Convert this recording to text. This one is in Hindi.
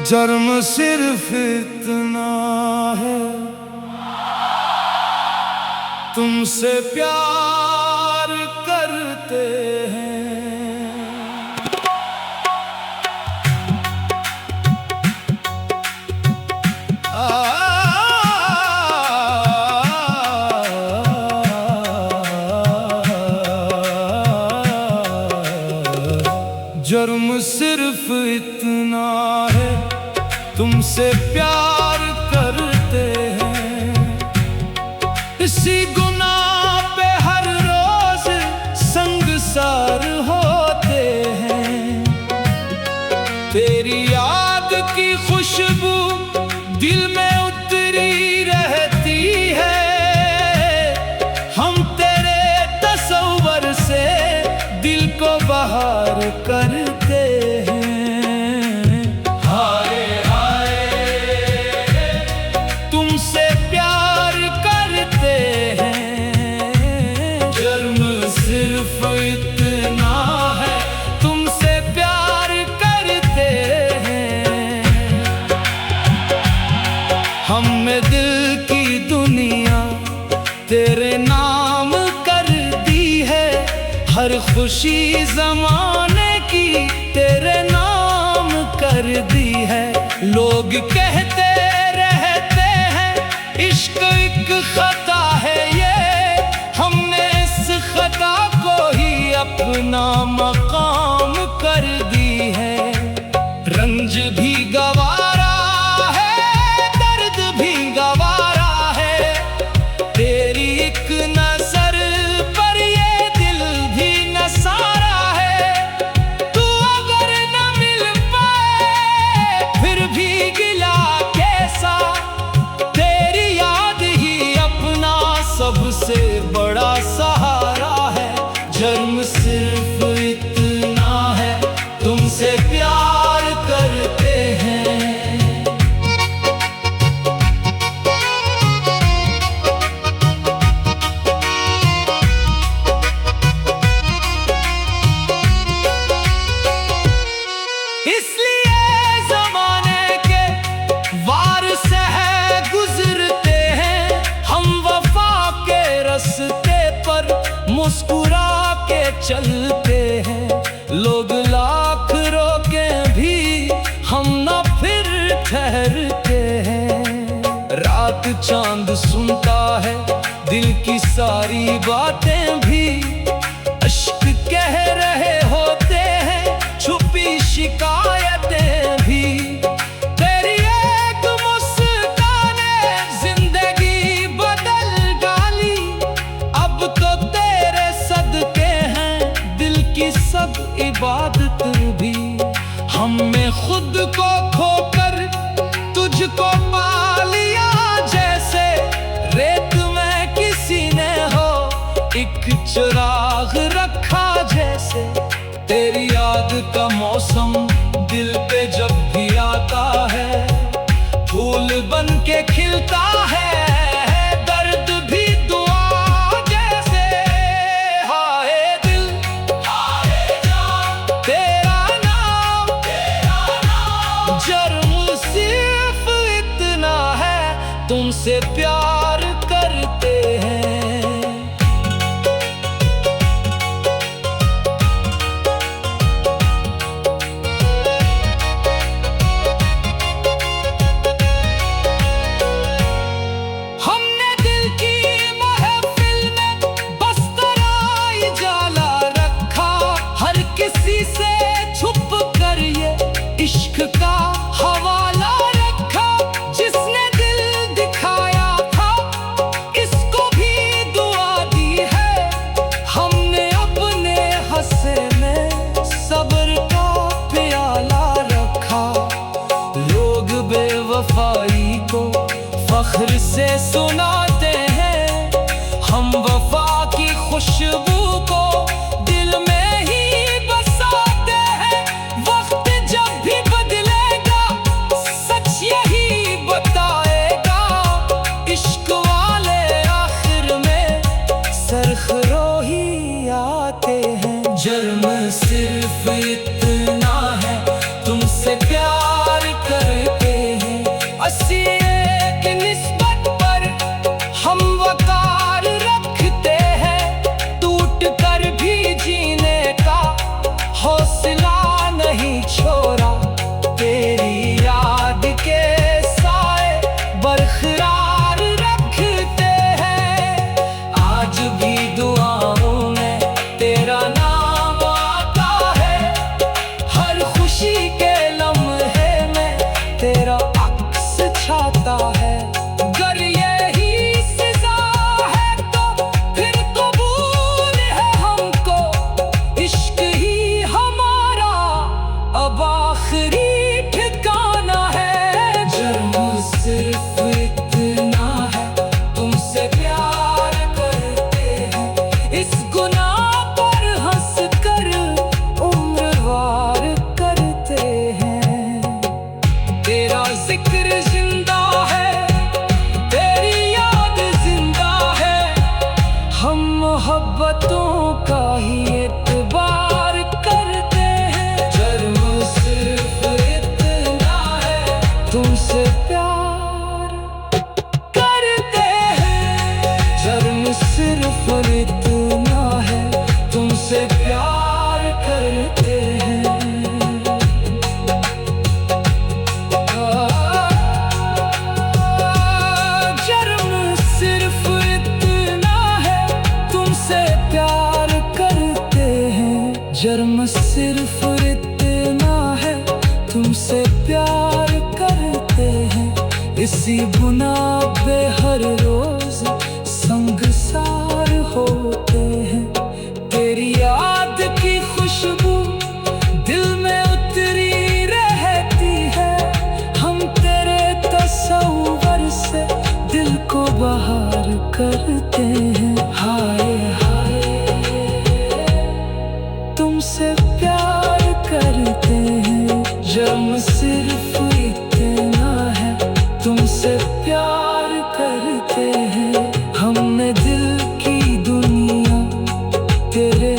जुर्म सिर्फ इतना है, तुमसे प्यार करते हैं। जुर्म सिर्फ इतना है, तुमसे प्यार करते हैं। इसी गुनाह पे हर रोज संगसार होते हैं। तेरी याद की खुशबू दिल में उतरी रहती है। हम तेरे तसव्वुर से दिल को बाहर करते हैं। इतना है, तुमसे प्यार करते हैं। हमने दिल की दुनिया तेरे नाम कर दी है। हर खुशी ज़माने की तेरे नाम कर दी है। लोग कहते रहते हैं इश्क एक खता है ये। हमने इस खता अपना मकाम कर दी है। रंज भी गवारा है, दर्द भी गवारा है। तेरी एक नजर पर ये दिल भी नसारा है। तू अगर न मिल पाए फिर भी गिला कैसा। तेरी याद ही अपना सबसे बड़ा सहारा है। जुर्म सिर्फ इतना है, तुमसे प्यार करते हैं। इसलिए जमाने के वार से गुजरते हैं। हम वफा के रास्ते पर मुस्कुरा के चलते हैं। लोग लाख रोके भी हम न फिर ठहरते हैं। रात चांद सुनता है दिल की सारी बातें भी। अश्क कह रहे होते हैं छुपी शिकायतें भी। तेरी एक मुस्कान ने जिंदगी बदल डाली। अब तो सब इबादत भी। हमने खुद को खोकर तुझको पा लिया। जैसे रेत में किसी ने हो एक चिराग रखा जैसे। तेरी याद का मौसम दिल पे जब भी आता है, फूल बन के खिलता है। जुर्म सिर्फ इतना है, तुमसे प्यार करते हैं। हमने दिल की महफिल में बस तराई जाला रखा। हर किसी से छुप कर ये इश्क का हवाला रखा। जिसने दिल दिखाया था इसको भी दुआ दी है। हमने अपने हंसे में सब्र का प्याला रखा। लोग बेवफाई को फख्र से सुनाते हैं। हम वफा की खुशबू को दिल में ही बसाते हैं। वक्त जब भी बदलेगा सच यही बताएगा, इश्क वाले आखिर में सरखरोही आते हैं। जुर्म सिर्फ इतना है तुमसे प्यार करते हैं, अस्सी एक निस्बत पर हम वकार रखते हैं। टूट कर भी जीने का हौसला नहीं छोड़ा, तेरी याद के साए बरकरार रखते हैं। आज भी दुआओं में तेरा नाम आता है, हर खुशी के लम्हे में तेरा अक्स छाता है। अगर यही सजा है तो फिर कबूल है हमको, इश्क ही हमारा अब आखिरी ठिकाना है। जुर्म सिर्फ इतना है तुमसे प्यार करते हैं, इस गुनाह पर हंस कर उम्र वार करते हैं। तेरा जिक्र जिंदा है, तेरी याद जिंदा है, हम मोहब्बतों का ही एतबार करते हैं। जुर्म सिर्फ इतना है तुमसे प्यार करते हैं, जुर्म सिर्फ इतना है तुमसे प्यार करते हैं। जुर्म सिर्फ इतना है तुमसे प्यार करते हैं, जुर्म सिर्फ इतना है तुमसे प्यार करते हैं। इसी गुनाह पे हर रोज संगसार होते हैं। तेरी याद की खुशबू दिल में उतरी रहती है, हम तेरे तस्वीर से दिल को बाहर करते हैं। हाय हाय तुमसे प्यार करते हैं, जुर्म सिर्फ इतना है तुमसे प्यार करते हैं। हमने दिल की दुनिया तेरे